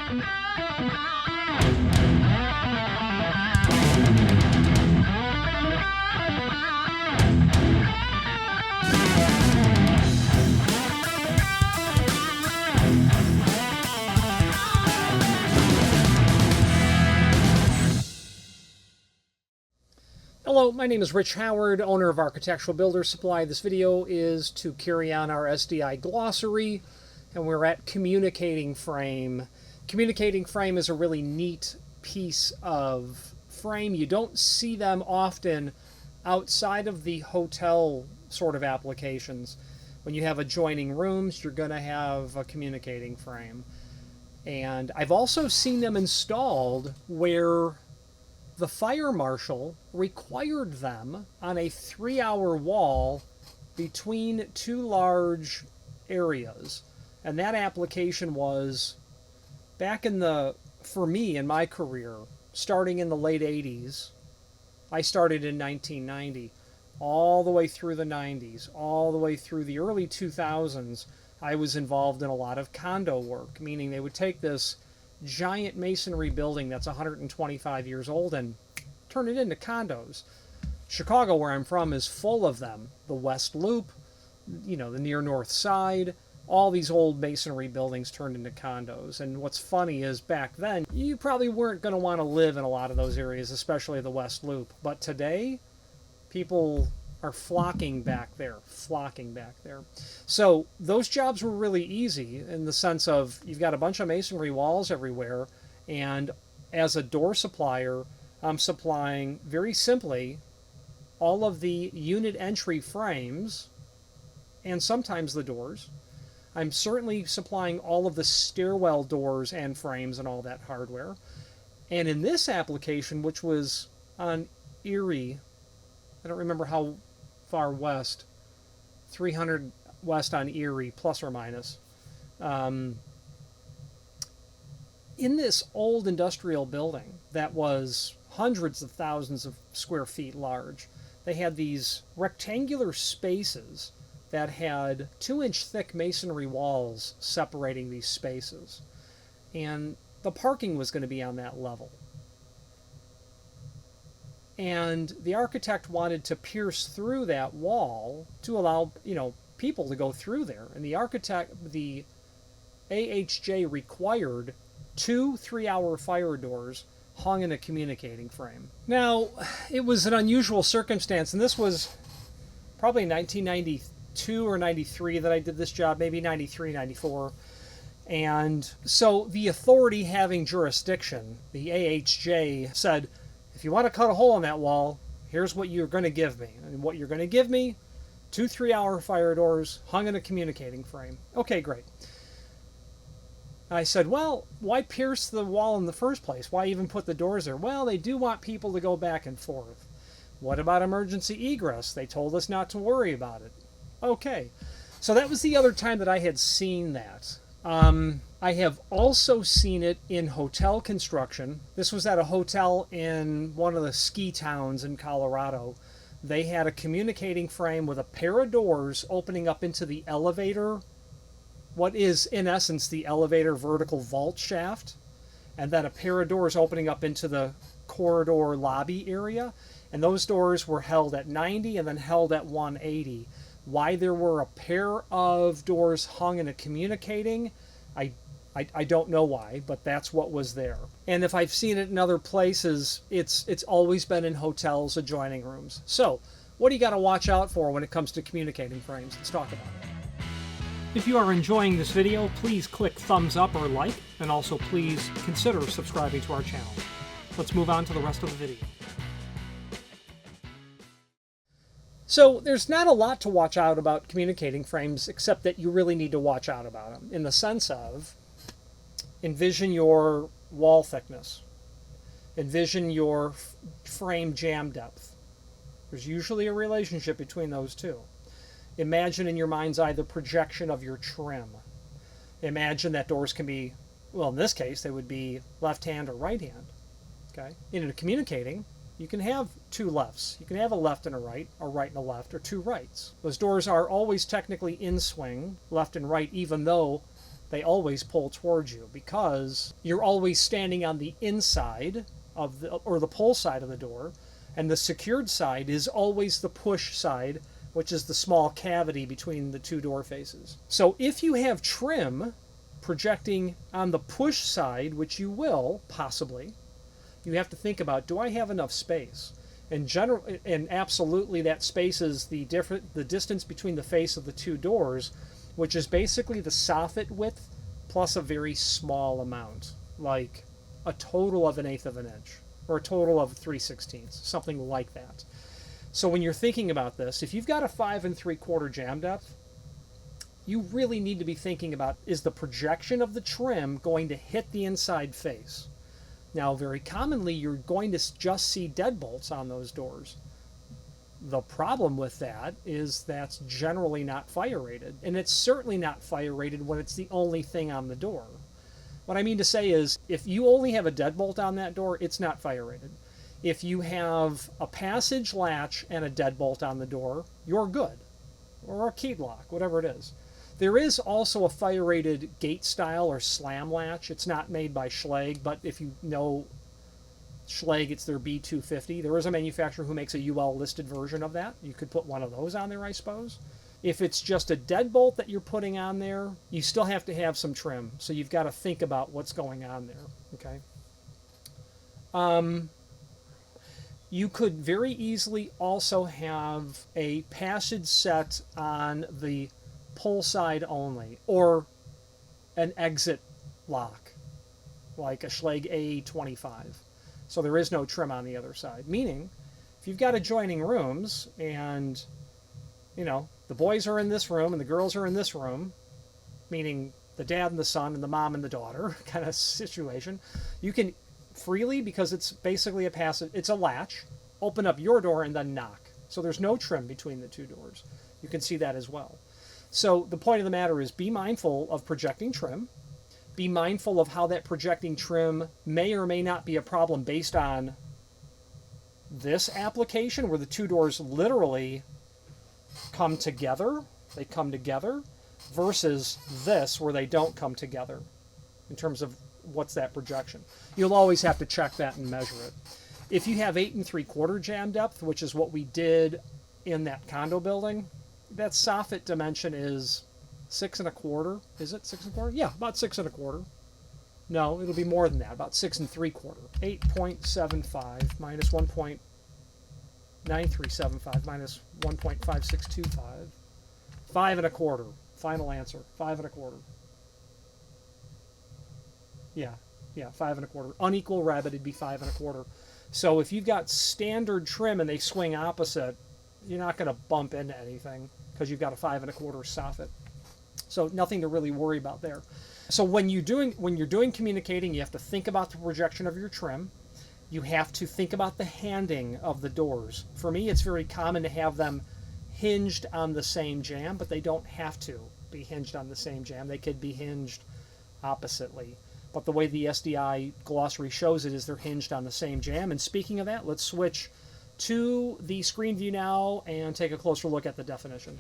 Hello, my name is Rich Howard, owner of Architectural Builder Supply. This video is to carry on our SDI glossary, and we're at communicating frame. Communicating frame is a really neat piece of frame. You don't see them often outside of the hotel sort of applications. When you have adjoining rooms, you're going to have a communicating frame. And I've also seen them installed where the fire marshal required them on a 3-hour wall between two large areas. And that application was back in for me in my career, starting in the late 80s. I started in 1990, all the way through the 90s, all the way through the early 2000s. I was involved in a lot of condo work, meaning they would take this giant masonry building that's 125 years old and turn it into condos. Chicago, where I'm from, is full of them. The West Loop, the near North Side, all these old masonry buildings turned into condos. And what's funny is back then, you probably weren't going to want to live in a lot of those areas, especially the West Loop. But today, people are flocking back there. So those jobs were really easy in the sense of you've got a bunch of masonry walls everywhere, and as a door supplier, I'm supplying very simply all of the unit entry frames and sometimes the doors. I'm certainly supplying all of the stairwell doors and frames and all that hardware. And in this application, which was on Erie, I don't remember how far west, 300 west on Erie, plus or minus. In this old industrial building that was hundreds of thousands of square feet large, they had these rectangular spaces that had 2-inch thick masonry walls separating these spaces. And the parking was going to be on that level. And the architect wanted to pierce through that wall to allow, people to go through there. And the AHJ required 2 3-hour fire doors hung in a communicating frame. Now, it was an unusual circumstance, and this was probably 1992 or 93 that I did this job, maybe 93, 94. And so the authority having jurisdiction, the AHJ, said, if you want to cut a hole in that wall, here's what you're going to give me. And what you're going to give me, 2 3-hour fire doors hung in a communicating frame. Okay, great. I said, well, why pierce the wall in the first place? Why even put the doors there? Well, they do want people to go back and forth. What about emergency egress? They told us not to worry about it. Okay. So that was the other time that I had seen that. I have also seen it in hotel construction. This was at a hotel in one of the ski towns in Colorado. They had a communicating frame with a pair of doors opening up into the elevator, what is in essence the elevator vertical vault shaft, and then a pair of doors opening up into the corridor lobby area. And those doors were held at 90 and then held at 180. Why there were a pair of doors hung in a communicating, I don't know why, but that's what was there. And if I've seen it in other places, it's always been in hotels, adjoining rooms. So, what do you got to watch out for when it comes to communicating frames? Let's talk about it. If you are enjoying this video, please click thumbs up or like, and also please consider subscribing to our channel. Let's move on to the rest of the video. So there's not a lot to watch out about communicating frames, except that you really need to watch out about them in the sense of envision your wall thickness, envision your frame jam depth. There's usually a relationship between those two. Imagine in your mind's eye the projection of your trim. Imagine that doors can be, well, in this case, they would be left hand or right hand. Okay? In a communicating, you can have two lefts. You can have a left and a right and a left, or two rights. Those doors are always technically in swing, left and right, even though they always pull towards you because you're always standing on the inside of the pull side of the door, and the secured side is always the push side, which is the small cavity between the two door faces. So if you have trim projecting on the push side, which you will possibly, you have to think about, do I have enough space? And absolutely that space is the distance between the face of the two doors, which is basically the soffit width plus a very small amount, like a total of 1/8 of an inch or a total of 3/16, something like that. So when you're thinking about this, if you've got a 5 3/4 jam depth, you really need to be thinking about, is the projection of the trim going to hit the inside face? Now, very commonly, you're going to just see deadbolts on those doors. The problem with that is that's generally not fire rated, and it's certainly not fire rated when it's the only thing on the door. What I mean to say is, if you only have a deadbolt on that door, it's not fire rated. If you have a passage latch and a deadbolt on the door, you're good. Or a keyed lock, whatever it is. There is also a fire-rated gate style or slam latch. It's not made by Schlage, but if you know Schlage, it's their B250. There is a manufacturer who makes a UL listed version of that. You could put one of those on there, I suppose. If it's just a deadbolt that you're putting on there, you still have to have some trim. So you've got to think about what's going on there, okay? You could very easily also have a passage set on the pull side only, or an exit lock, like a Schlage A25. So there is no trim on the other side. Meaning, if you've got adjoining rooms and, you know, the boys are in this room and the girls are in this room, meaning the dad and the son and the mom and the daughter kind of situation, you can freely, because it's basically a passage, it's a latch, open up your door and then knock. So there's no trim between the two doors. You can see that as well. So the point of the matter is, be mindful of projecting trim. Be mindful of how that projecting trim may or may not be a problem based on this application where the two doors literally come together. They come together versus this where they don't come together in terms of what's that projection. You'll always have to check that and measure it. If you have 8 3/4 jam depth, which is what we did in that condo building, that soffit dimension is 6 1/4. Is it 6 1/4? Yeah, about 6 1/4. No, it'll be more than that, about 6 3/4. 8.75 minus 1.9375 minus 1.5625. 5 1/4. Final answer. 5 1/4. Yeah, 5 1/4. Unequal rabbit, it'd be 5 1/4. So if you've got standard trim and they swing opposite, you're not going to bump into anything because you've got a 5 1/4 soffit. So nothing to really worry about there. So when you're doing communicating, you have to think about the projection of your trim. You have to think about the handing of the doors. For me, it's very common to have them hinged on the same jamb, but they don't have to be hinged on the same jamb. They could be hinged oppositely. But the way the SDI glossary shows it is they're hinged on the same jamb. And speaking of that, let's switch to the screen view now and take a closer look at the definition.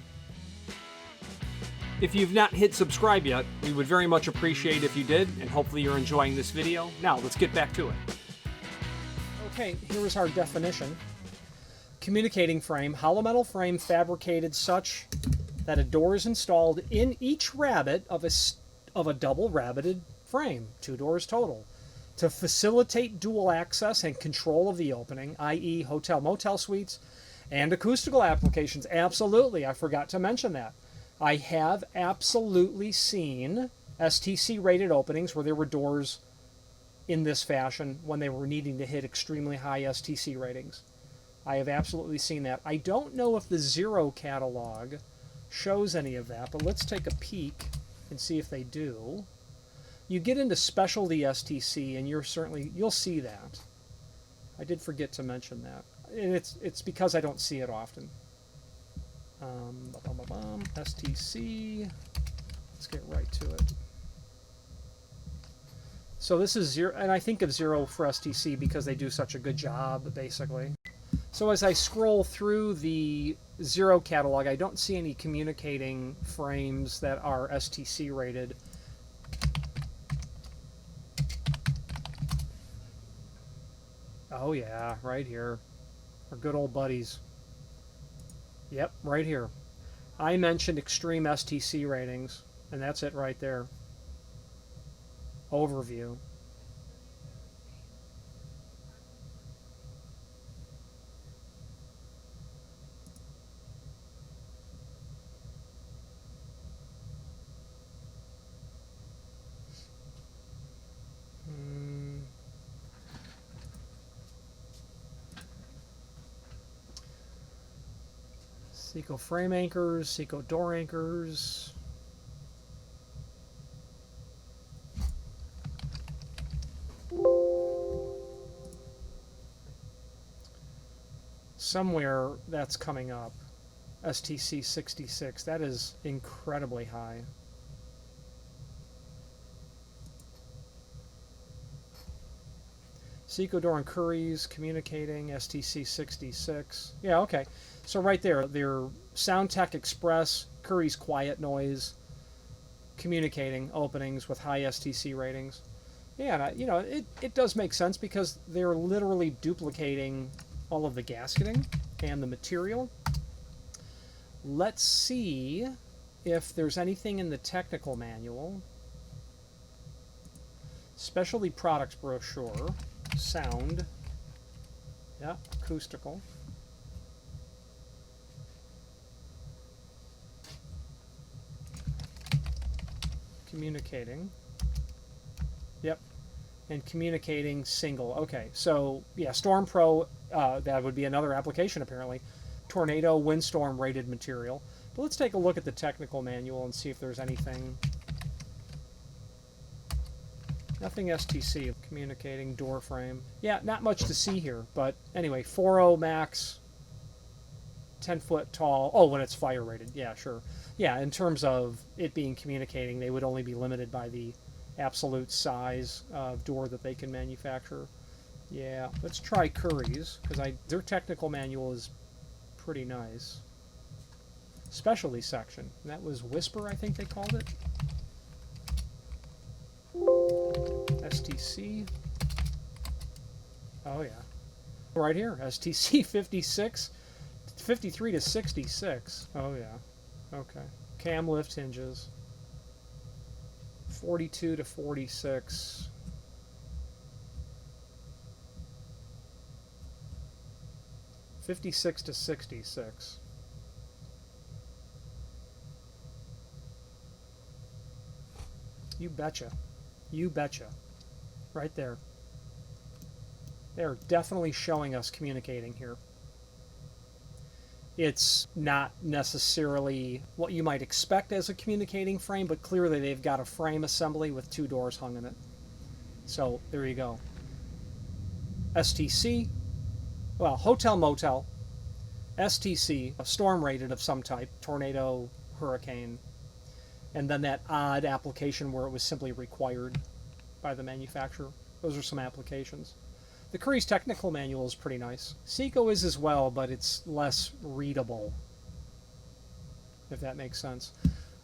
If you've not hit subscribe yet, we would very much appreciate if you did, and hopefully you're enjoying this video. Now, let's get back to it. Okay, here is our definition. Communicating frame, hollow metal frame fabricated such that a door is installed in each rabbet of a double rabbeted frame, 2 doors total, to facilitate dual access and control of the opening, i.e. hotel motel suites and acoustical applications. Absolutely, I forgot to mention that. I have absolutely seen STC rated openings where there were doors in this fashion when they were needing to hit extremely high STC ratings. I have absolutely seen that. I don't know if the Zero catalog shows any of that, but let's take a peek and see if they do. You get into specialty STC and you'll see that. I did forget to mention that. And it's because I don't see it often. STC, let's get right to it. So this is Zero, and I think of Zero for STC because they do such a good job, basically. So as I scroll through the Zero catalog, I don't see any communicating frames that are STC rated. Oh yeah, right here. Our good old buddies. Yep, right here. I mentioned extreme STC ratings, and that's it right there. Overview. Seco frame anchors, Seco door anchors. Somewhere that's coming up. STC 66. That is incredibly high. Seco door and Curry's communicating STC 66. Yeah, okay. So right there, their SoundTech Express, Curry's quiet noise, communicating openings with high STC ratings. Yeah, you know, it does make sense because they're literally duplicating all of the gasketing and the material. Let's see if there's anything in the technical manual. Specialty products brochure, sound, yeah, acoustical. Communicating. Yep. And communicating single. Okay, so yeah, Storm Pro, that would be another application apparently. Tornado, windstorm rated material. But let's take a look at the technical manual and see if there's anything. Nothing STC. Communicating door frame. Yeah, not much to see here, but anyway, 4.0 max, 10 foot tall. Oh, when it's fire rated. Yeah, sure. Yeah, in terms of it being communicating, they would only be limited by the absolute size of door that they can manufacture. Yeah, let's try Curry's, because their technical manual is pretty nice. Specialty section. That was Whisper, I think they called it. STC. Oh yeah. Right here, STC 56, 53 to 66. Oh yeah. Okay. Cam lift hinges. 42 to 46. $56 to $66. You betcha. You betcha. Right there. They're definitely showing us communicating here. It's not necessarily what you might expect as a communicating frame, but clearly they've got a frame assembly with 2 doors hung in it. So there you go. STC. Well, hotel, motel, STC, a storm rated of some type, tornado, hurricane, and then that odd application where it was simply required by the manufacturer. Those are some applications. The Curry's technical manual is pretty nice. Seco is as well, but it's less readable, if that makes sense.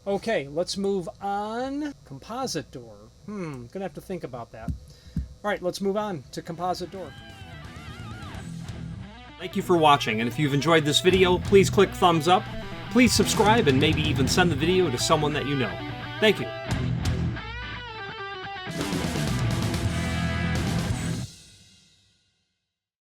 Okay, let's move on. Composite door. Gonna have to think about that. All right, let's move on to composite door. Thank you for watching, and if you've enjoyed this video, please click thumbs up, please subscribe, and maybe even send the video to someone that you know. Thank you.